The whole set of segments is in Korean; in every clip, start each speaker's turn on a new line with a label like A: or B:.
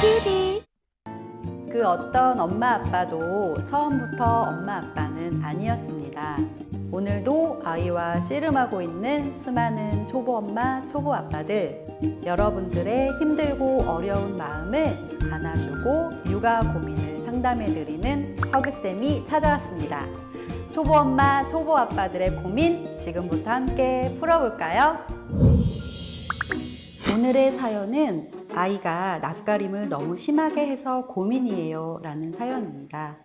A: TV. 그 어떤 엄마 아빠도 처음부터 엄마 아빠는 아니었습니다. 오늘도 아이와 씨름하고 있는 수많은 초보 엄마, 초보 아빠들, 여러분들의 힘들고 어려운 마음을 안아주고 육아 고민을 상담해드리는 허그쌤이 찾아왔습니다. 초보 엄마, 초보 아빠들의 고민 지금부터 함께 풀어볼까요? 오늘의 사연은 아이가 낯가림을 너무 심하게 해서 고민이에요 라는 사연입니다.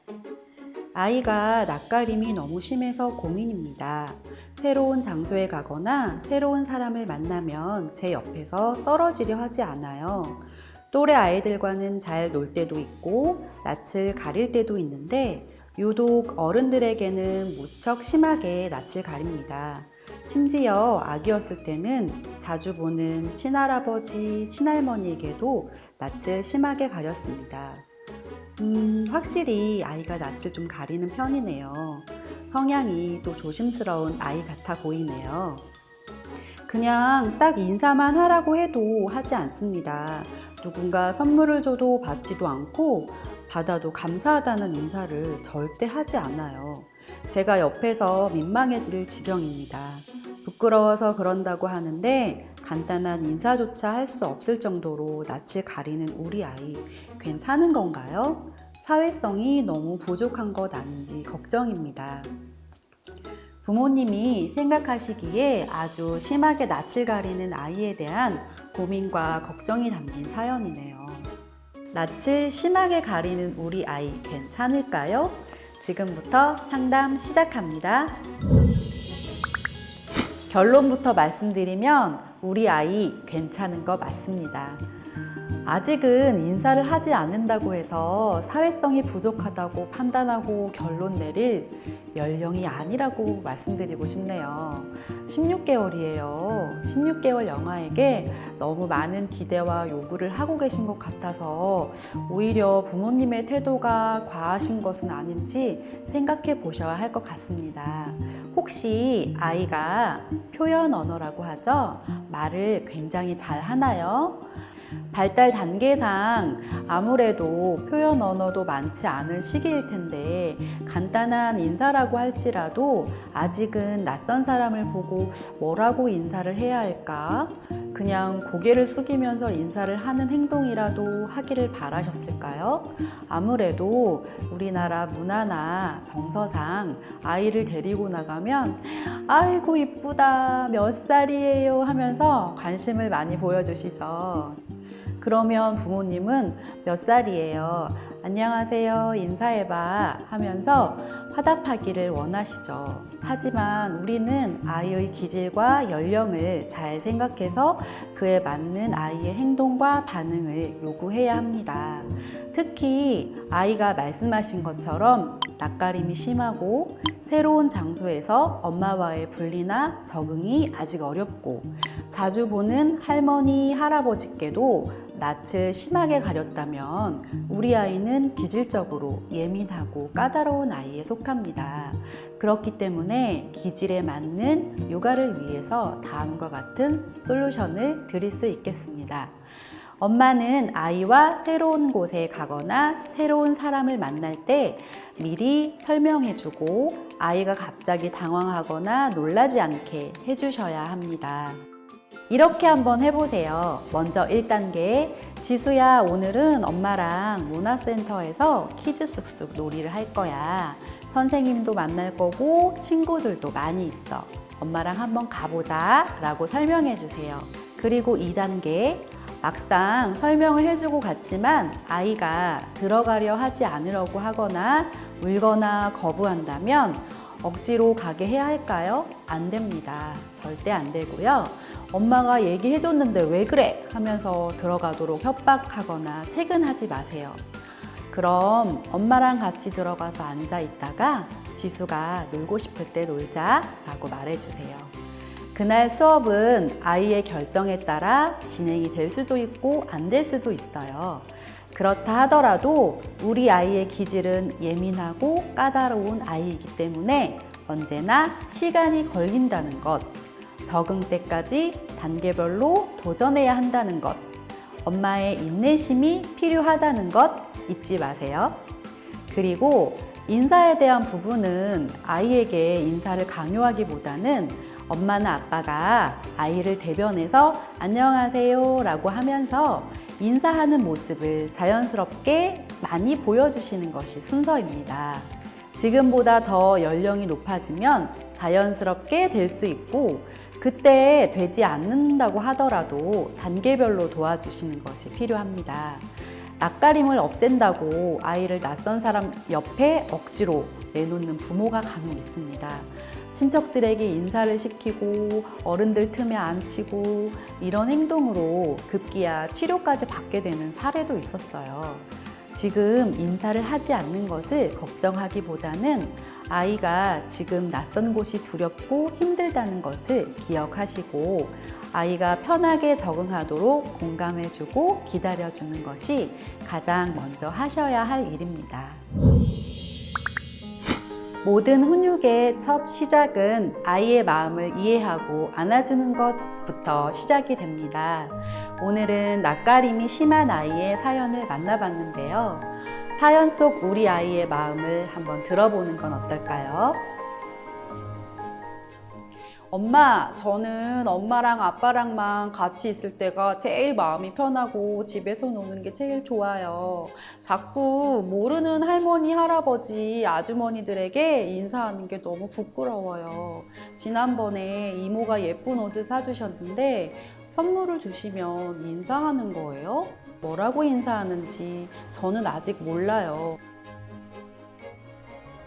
A: 아이가 낯가림이 너무 심해서 고민입니다. 새로운 장소에 가거나 새로운 사람을 만나면 제 옆에서 떨어지려 하지 않아요. 또래 아이들과는 잘 놀 때도 있고 낯을 가릴 때도 있는데 유독 어른들에게는 무척 심하게 낯을 가립니다. 심지어 아기였을 때는 자주 보는 친할아버지, 친할머니에게도 낯을 심하게 가렸습니다. 확실히 아이가 낯을 좀 가리는 편이네요. 성향이 또 조심스러운 아이 같아 보이네요. 그냥 딱 인사만 하라고 해도 하지 않습니다. 누군가 선물을 줘도 받지도 않고 받아도 감사하다는 인사를 절대 하지 않아요. 제가 옆에서 민망해질 지경입니다. 부끄러워서 그런다고 하는데 간단한 인사조차 할 수 없을 정도로 낯을 가리는 우리 아이, 괜찮은 건가요? 사회성이 너무 부족한 것 아닌지 걱정입니다. 부모님이 생각하시기에 아주 심하게 낯을 가리는 아이에 대한 고민과 걱정이 담긴 사연이네요. 낯을 심하게 가리는 우리 아이 괜찮을까요? 지금부터 상담 시작합니다. 결론부터 말씀드리면 우리 아이 괜찮은 거 맞습니다. 아직은 인사를 하지 않는다고 해서 사회성이 부족하다고 판단하고 결론 내릴 연령이 아니라고 말씀드리고 싶네요. 16개월이에요. 16개월 영아에게 너무 많은 기대와 요구를 하고 계신 것 같아서 오히려 부모님의 태도가 과하신 것은 아닌지 생각해 보셔야 할 것 같습니다. 혹시 아이가 표현 언어라고 하죠? 말을 굉장히 잘 하나요? 발달 단계상 아무래도 표현 언어도 많지 않은 시기일 텐데 간단한 인사라고 할지라도 아직은 낯선 사람을 보고 뭐라고 인사를 해야 할까? 그냥 고개를 숙이면서 인사를 하는 행동이라도 하기를 바라셨을까요? 아무래도 우리나라 문화나 정서상 아이를 데리고 나가면 아이고 이쁘다, 몇 살이에요 하면서 관심을 많이 보여주시죠. 그러면 부모님은 몇 살이에요? 안녕하세요, 인사해봐 하면서 화답하기를 원하시죠. 하지만 우리는 아이의 기질과 연령을 잘 생각해서 그에 맞는 아이의 행동과 반응을 요구해야 합니다. 특히 아이가 말씀하신 것처럼 낯가림이 심하고 새로운 장소에서 엄마와의 분리나 적응이 아직 어렵고 자주 보는 할머니, 할아버지께도 낯을 심하게 가렸다면 우리 아이는 기질적으로 예민하고 까다로운 아이에 속합니다. 그렇기 때문에 기질에 맞는 육아를 위해서 다음과 같은 솔루션을 드릴 수 있겠습니다. 엄마는 아이와 새로운 곳에 가거나 새로운 사람을 만날 때 미리 설명해주고 아이가 갑자기 당황하거나 놀라지 않게 해주셔야 합니다. 이렇게 한번 해보세요. 먼저 1단계, 지수야, 오늘은 엄마랑 문화센터에서 키즈 쑥쑥 놀이를 할 거야. 선생님도 만날 거고 친구들도 많이 있어. 엄마랑 한번 가보자 라고 설명해 주세요. 그리고 2단계, 막상 설명을 해주고 갔지만 아이가 들어가려 하지 않으려고 하거나 울거나 거부한다면 억지로 가게 해야 할까요? 안 됩니다. 절대 안 되고요. 엄마가 얘기해줬는데 왜 그래? 하면서 들어가도록 협박하거나 채근하지 마세요. 그럼 엄마랑 같이 들어가서 앉아 있다가 지수가 놀고 싶을 때 놀자 라고 말해주세요. 그날 수업은 아이의 결정에 따라 진행이 될 수도 있고 안 될 수도 있어요. 그렇다 하더라도 우리 아이의 기질은 예민하고 까다로운 아이이기 때문에 언제나 시간이 걸린다는 것, 적응 때까지 단계별로 도전해야 한다는 것, 엄마의 인내심이 필요하다는 것 잊지 마세요. 그리고 인사에 대한 부분은 아이에게 인사를 강요하기보다는 엄마나 아빠가 아이를 대변해서 안녕하세요 라고 하면서 인사하는 모습을 자연스럽게 많이 보여주시는 것이 순서입니다. 지금보다 더 연령이 높아지면 자연스럽게 될 수 있고 그때 되지 않는다고 하더라도 단계별로 도와주시는 것이 필요합니다. 낯가림을 없앤다고 아이를 낯선 사람 옆에 억지로 내놓는 부모가 간혹 있습니다. 친척들에게 인사를 시키고 어른들 틈에 앉히고 이런 행동으로 급기야 치료까지 받게 되는 사례도 있었어요. 지금 인사를 하지 않는 것을 걱정하기보다는 아이가 지금 낯선 곳이 두렵고 힘들다는 것을 기억하시고 아이가 편하게 적응하도록 공감해주고 기다려주는 것이 가장 먼저 하셔야 할 일입니다. 모든 훈육의 첫 시작은 아이의 마음을 이해하고 안아주는 것부터 시작이 됩니다. 오늘은 낯가림이 심한 아이의 사연을 만나봤는데요. 사연 속 우리 아이의 마음을 한번 들어보는 건 어떨까요? 엄마, 저는 엄마랑 아빠랑만 같이 있을 때가 제일 마음이 편하고 집에서 노는 게 제일 좋아요. 자꾸 모르는 할머니, 할아버지, 아주머니들에게 인사하는 게 너무 부끄러워요. 지난번에 이모가 예쁜 옷을 사주셨는데 선물을 주시면 인사하는 거예요? 뭐라고 인사하는지 저는 아직 몰라요.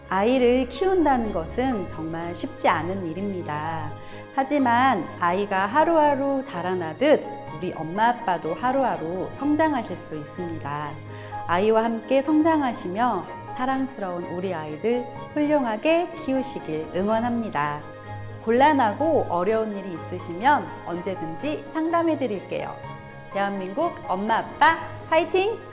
A: 아이를 키운다는 것은 정말 쉽지 않은 일입니다. 하지만 아이가 하루하루 자라나듯 우리 엄마 아빠도 하루하루 성장하실 수 있습니다. 아이와 함께 성장하시며 사랑스러운 우리 아이들 훌륭하게 키우시길 응원합니다. 곤란하고 어려운 일이 있으시면 언제든지 상담해 드릴게요. 대한민국 엄마 아빠 화이팅!